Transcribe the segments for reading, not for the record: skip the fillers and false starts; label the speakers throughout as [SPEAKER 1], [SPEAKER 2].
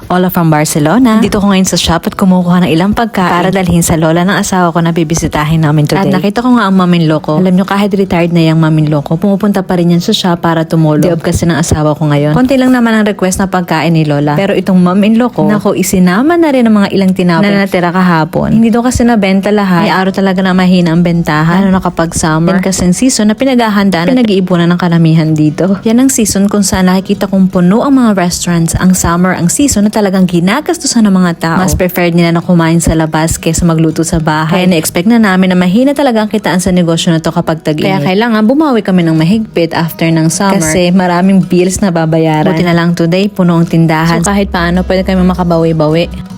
[SPEAKER 1] Ola from Barcelona. Dito ko ngayon sa shop at kumukuha ng ilang pagkain para dalhin sa lola ng asawa ko na bibisitahin namin today. At nakita ko nga ang maminlo ko. Alam nyo, kahit retired na yung maminlo ko, pumupunta pa rin yan sa shop para tumulong. Diob kasi ng asawa ko ngayon. Konti lang naman ang request na pagkain ni lola. Pero itong maminlo ko, nako, isinama na rin ang mga ilang tinapay na natira kahapon. Hindi daw kasi nabenta lahat. May araw talaga na mahina ang bentahan. Lalo na kapag summer. Yan kasing season na pinaghahandaan at pinag-iipunan ng karamihan dito. Yan ang season kung saan nakikita kong puno ang mga restaurants. Ang summer, ang season na talagang ginagastusan ng mga tao. Mas preferred nila na kumain sa labas kaysa magluto sa bahay. Kaya na-expect na namin na mahina talaga ang kitaan sa negosyo na to kapag tag-init. Kaya kailangan bumawi kami ng mahigpit after ng summer. Kasi maraming bills na babayaran. Buti na lang today, puno ang tindahan. So kahit paano, pwede kami makabawi-bawi.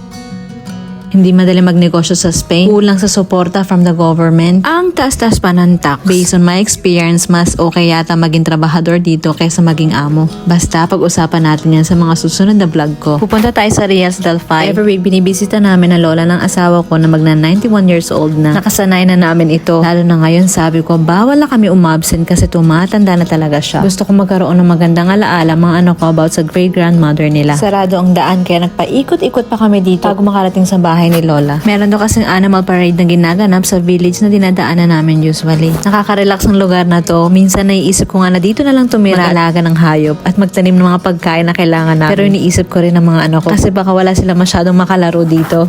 [SPEAKER 1] Hindi madali magnegosyo sa Spain. Kulang sa suporta from the government. Ang taas-taas pa ng tax. Based on my experience, mas okay yata maging trabahador dito kaysa maging amo. Basta pag-usapan natin yan sa mga susunod na vlog ko. Pupunta tayo sa Rias del Fay. Every week binibisita namin ang lola ng asawa ko na magna 91 years old na. Nakasanay na namin ito. Lalo na ngayon sabi ko, bawal na kami umabsent kasi tumatanda na talaga siya. Gusto ko magkaroon ng magandang alaala mga anak ko about sa great grandmother nila. Sarado ang daan kaya nagpaikot-ikot pa kami dito bago makarating sa bahay ni lola. Meron daw kasing animal parade na ginaganap sa village na dinadaanan namin usually. Nakaka-relax ang lugar na to. Minsan naiisip ko nga na dito na lang tumira, mag-alaga ng hayop at magtanim ng mga pagkain na kailangan namin. Pero iniisip ko rin ang mga anak ko kasi baka wala sila masyadong makalaro dito.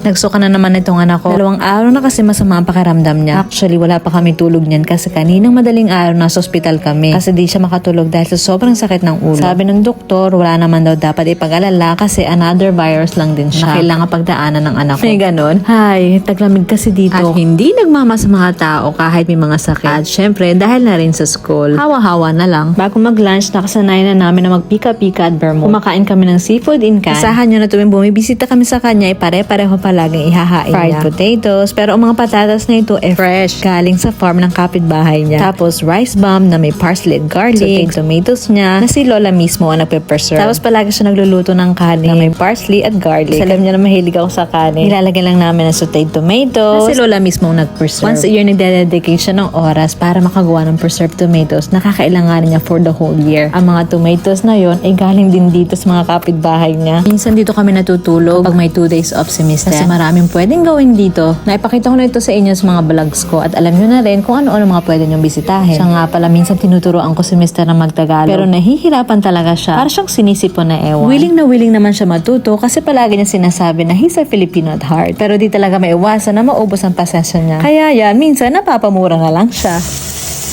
[SPEAKER 1] Nagsuka na naman itong anak ko. 2 araw na kasi masama ang pakiramdam niya. Actually, wala pa kami tulog niyan kasi kaninang madaling araw nasa ospital kami. Kasi di siya makatulog dahil sa sobrang sakit ng ulo. Sabi ng doktor, wala naman daw dapat ipag-alala kasi another virus lang din siya. Na kailangan pagdaanan ng anak ko. May ganon. Hay, taglamig kasi dito. At hindi nagmama sa mga tao kahit may mga sakit. At syempre, dahil na rin sa school, hawa-hawa na lang. Bago mag-lunch, nakasanayan na namin na magpika-pika at vermouth. Kumakain kami ng seafood in can. Asahan nyo na tuwing bumibisita kami sa kanya, pare-pareho laging ihahain fried niya. Potatoes, pero ang mga patatas na ito fresh, galing sa farm ng kapitbahay niya. Tapos rice bomb na may parsley at garlic, sauteed tomatoes niya, na si lola mismo ang nagpe-preserve. Tapos palagi siya nagluluto ng kanin na may parsley at garlic. Alam niya na mahilig ako sa kanin. Nilalagyan lang namin ng sauteed tomatoes, na si lola mismo ang nag-preserve. Once a year, nagdededicate siya ng oras para makagawa ng preserved tomatoes na kakailanganin niya for the whole year. Ang mga tomatoes na yon ay galing din dito sa mga kapitbahay niya. Minsan dito kami natutulog pag may 2 days off si Mr. Kasi maraming pwedeng gawin dito. Naipakita ko na ito sa inyo sa mga vlogs ko at alam nyo na rin kung ano-ano mga pwede nyong bisitahin. Siya nga pala minsan tinuturoan ko si Mr. na magtagalog pero nahihirapan talaga siya. Para siyang sinisipon na ewan. Willing naman siya matuto kasi palagi niya sinasabi na he's a Filipino at heart. Pero di talaga maiwasan na maubos ang pasensya niya. Kaya yan, minsan napapamura na lang siya.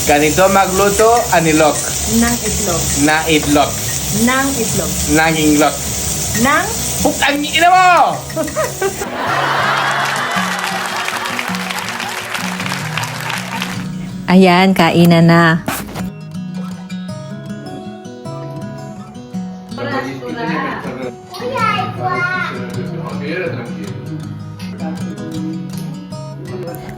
[SPEAKER 2] Ganito magluto, anilok.
[SPEAKER 3] Nang itlog.
[SPEAKER 2] Na itlog.
[SPEAKER 3] Nang itlog.
[SPEAKER 2] Nanging lok.
[SPEAKER 3] Nang
[SPEAKER 2] Putang ina mo!
[SPEAKER 1] Ayan, kainan na.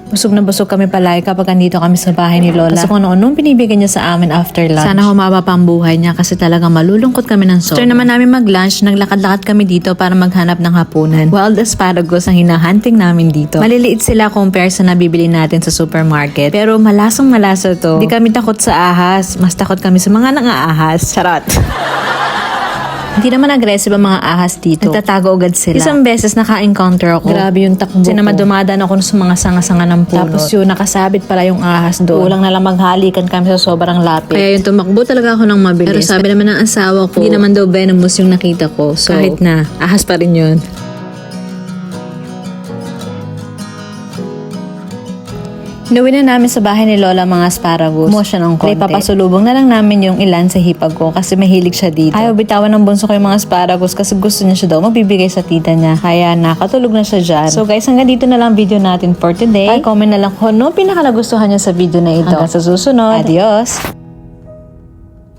[SPEAKER 1] Busog na busog kami palagi kapag andito kami sa bahay ni Lola. Kasi kung ano-anong pinibigyan niya sa amin after lunch. Sana humaba pa ang buhay niya kasi talagang malulungkot kami ng sobra. After naman namin mag-lunch, naglakad-lakad kami dito para maghanap ng hapunan. Wild asparagus ang hinahunting namin dito. Maliliit sila compare sa nabibili natin sa supermarket. Pero malasong malasa to. Hindi kami takot sa ahas. Mas takot kami sa mga nang-aahas. Charot! Hindi naman aggressive ang mga ahas dito. Nagtatago agad sila. Isang beses naka-encounter ako. Grabe yung takbo ko. Naman dumadaan ako sa mga sanga-sanga ng puno. Tapos yun, nakasabit pala yung ahas doon. Kulang na lang maghalikan kami sa sobrang lapit. Kaya yung tumakbo talaga ako ng mabilis. Pero sabi naman ng asawa ko, hindi naman daw venomous yung nakita ko. So, kahit na, ahas pa rin yun. Inuwi na namin sa bahay ni Lola mga asparagus. Kumuha siya ng konti. Papasulubong na lang namin yung ilan sa hipag ko kasi mahilig siya dito. Ayaw bitawan ng bunso ko yung mga asparagus kasi gusto niya siya daw magbibigay sa tita niya. Kaya nakatulog na siya dyan. So guys, hanggang dito na lang video natin for today. Comment na lang kung ano pinakalagustuhan niya sa video na ito. Hanggang sa susunod. Adios!